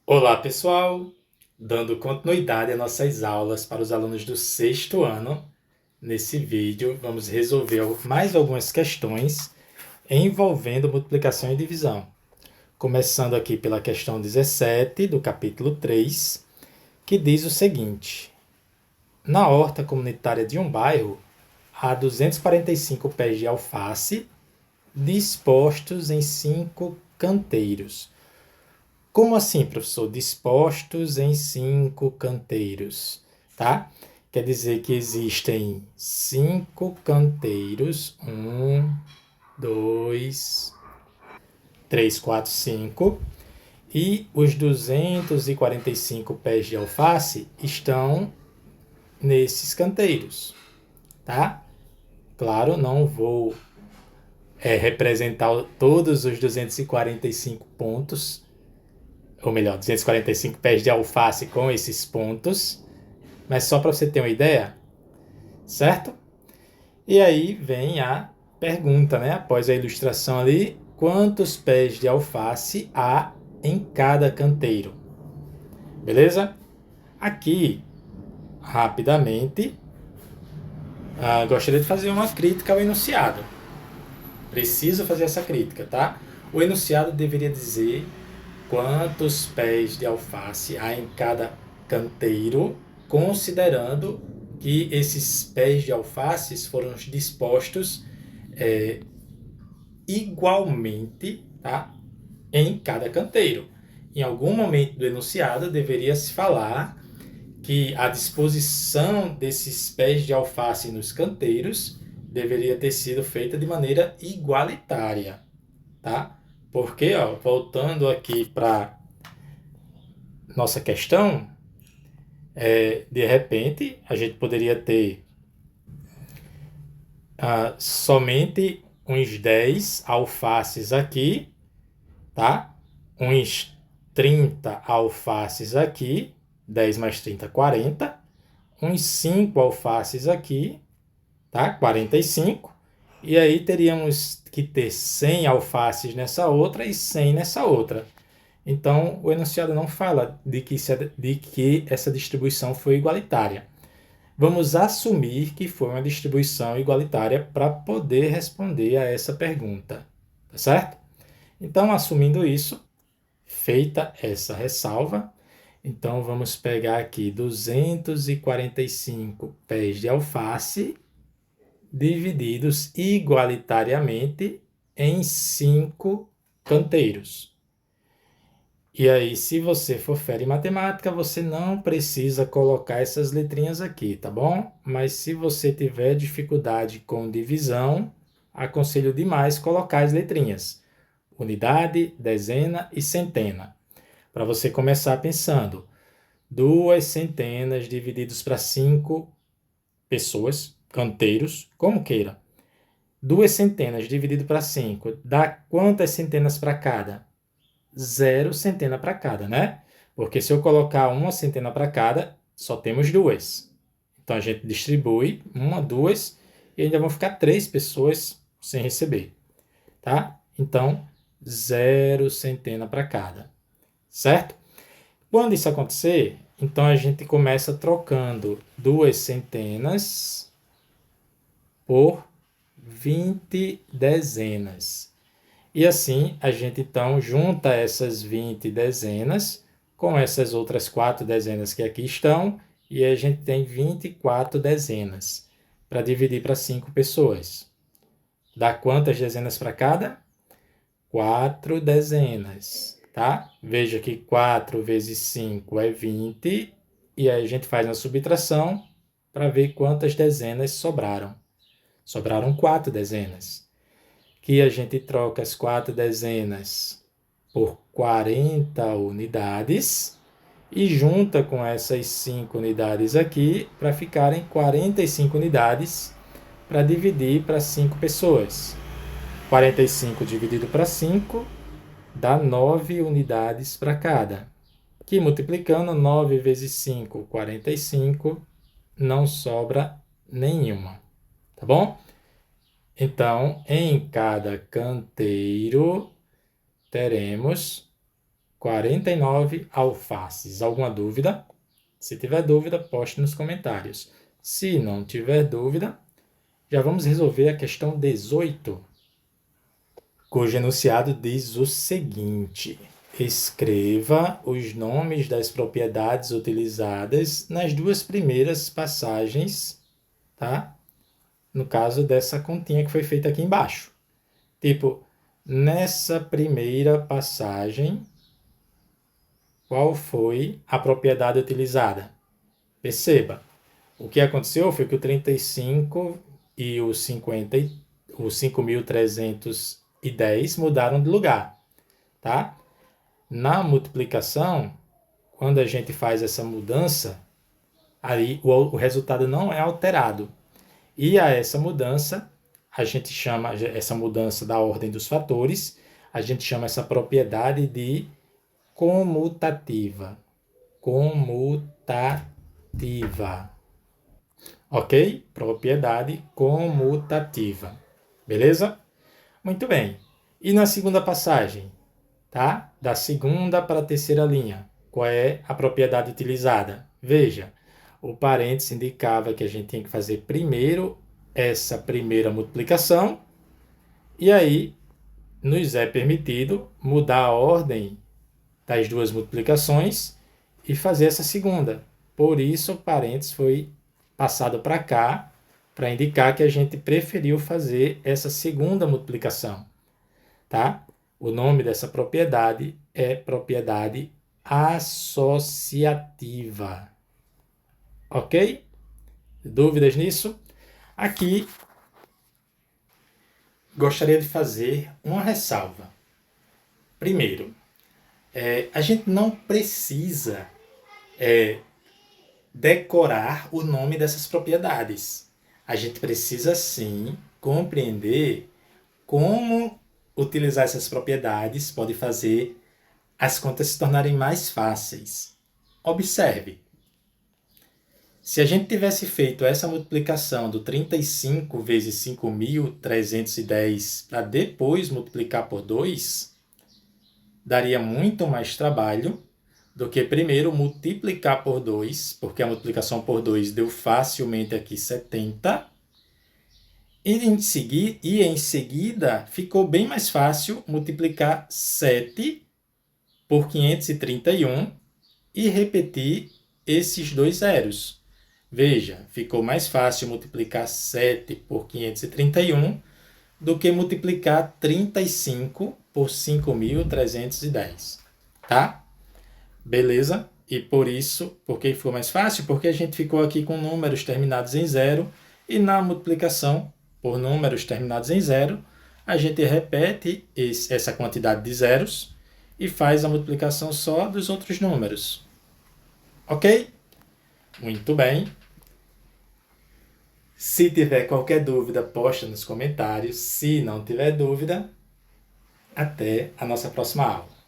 Olá, pessoal! Dando continuidade às nossas aulas para os alunos do sexto ano, nesse vídeo vamos resolver mais algumas questões envolvendo multiplicação e divisão. Começando aqui pela questão 17 do capítulo 3, que diz o seguinte: na horta comunitária de um bairro, há 245 pés de alface dispostos em 5 canteiros. Como assim, professor? Dispostos em 5 canteiros, tá? Quer dizer que existem 5 canteiros. 2, 3, 4, 5. E os 245 pés de alface estão nesses canteiros, tá? Claro, não vou representar todos os 245 pontos, ou melhor, 245 pés de alface com esses pontos, mas só para você ter uma ideia, certo? E aí vem a pergunta, né? Após a ilustração ali, quantos pés de alface há em cada canteiro? Beleza? Aqui, rapidamente, gostaria de fazer uma crítica ao enunciado. Preciso fazer essa crítica, tá? O enunciado deveria dizer quantos pés de alface há em cada canteiro, considerando que esses pés de alface foram dispostos igualmente, tá? Em cada canteiro. Em algum momento do enunciado deveria se falar que a disposição desses pés de alface nos canteiros deveria ter sido feita de maneira igualitária, tá? Porque, ó, voltando aqui para nossa questão, de repente a gente poderia ter somente uns 10 alfaces aqui, tá? Uns 30 alfaces aqui, 10 mais 30, 40. Uns 5 alfaces aqui, tá? 45. E aí teríamos que ter 100 alfaces nessa outra e 100 nessa outra. Então, o enunciado não fala de que essa distribuição foi igualitária. Vamos assumir que foi uma distribuição igualitária para poder responder a essa pergunta, tá certo? Então, assumindo isso, feita essa ressalva, então vamos pegar aqui 245 pés de alface divididos igualitariamente em 5 canteiros. E aí, se você for fera em matemática, você não precisa colocar essas letrinhas aqui, tá bom? Mas se você tiver dificuldade com divisão, aconselho demais colocar as letrinhas. Unidade, dezena e centena. Para você começar pensando, 2 centenas divididos para 5 pessoas, canteiros, como queira. 2 centenas dividido para 5 dá quantas centenas para cada? 0 centena para cada, né? Porque se eu colocar 1 centena para cada, só temos 2. Então a gente distribui 1, 2 e ainda vão ficar 3 pessoas sem receber, tá? Então, 0 centena para cada, certo? Quando isso acontecer, então a gente começa trocando 2 centenas por 20 dezenas. E assim a gente então junta essas 20 dezenas com essas outras 4 dezenas que aqui estão, e a gente tem 24 dezenas para dividir para 5 pessoas. Dá quantas dezenas para cada? 4 dezenas, tá? Veja que 4 vezes 5 é 20, e aí a gente faz uma subtração para ver quantas dezenas sobraram. Sobraram 4 dezenas. Que a gente troca as 4 dezenas por 40 unidades e junta com essas 5 unidades aqui para ficarem 45 unidades para dividir para 5 pessoas. 45 dividido para 5 dá 9 unidades para cada. Que multiplicando 9 vezes 5, 45, não sobra nenhuma. Tá bom? Então, em cada canteiro, teremos 49 alfaces. Alguma dúvida? Se tiver dúvida, poste nos comentários. Se não tiver dúvida, já vamos resolver a questão 18, cujo enunciado diz o seguinte: escreva os nomes das propriedades utilizadas nas duas primeiras passagens, tá? No caso dessa continha que foi feita aqui embaixo. Tipo, nessa primeira passagem, qual foi a propriedade utilizada? Perceba, o que aconteceu foi que o 35 e o 5.310 mudaram de lugar, tá? Na multiplicação, quando a gente faz essa mudança, aí o resultado não é alterado. E a essa mudança, a gente chama essa mudança da ordem dos fatores, a gente chama essa propriedade de comutativa. Comutativa. Ok? Propriedade comutativa. Beleza? Muito bem. E na segunda passagem, tá? Da segunda para a terceira linha, qual é a propriedade utilizada? Veja, o parênteses indicava que a gente tinha que fazer primeiro essa primeira multiplicação, e aí nos é permitido mudar a ordem das duas multiplicações e fazer essa segunda. Por isso o parênteses foi passado para cá, para indicar que a gente preferiu fazer essa segunda multiplicação, tá? O nome dessa propriedade é propriedade associativa. Ok? Dúvidas nisso? Aqui, gostaria de fazer uma ressalva. Primeiro, a gente não precisa decorar o nome dessas propriedades. A gente precisa, sim, compreender como utilizar essas propriedades pode fazer as contas se tornarem mais fáceis. Observe. Se a gente tivesse feito essa multiplicação do 35 vezes 5.310 para depois multiplicar por 2, daria muito mais trabalho do que primeiro multiplicar por 2, porque a multiplicação por 2 deu facilmente aqui 70, e em seguida ficou bem mais fácil multiplicar 7 por 531 e repetir esses dois zeros. Veja, ficou mais fácil multiplicar 7 por 531 do que multiplicar 35 por 5.310, tá? Beleza? E por isso, por que ficou mais fácil? Porque a gente ficou aqui com números terminados em zero e na multiplicação por números terminados em zero, a gente repete essa quantidade de zeros e faz a multiplicação só dos outros números. Ok? Muito bem. Se tiver qualquer dúvida, posta nos comentários. Se não tiver dúvida, até a nossa próxima aula.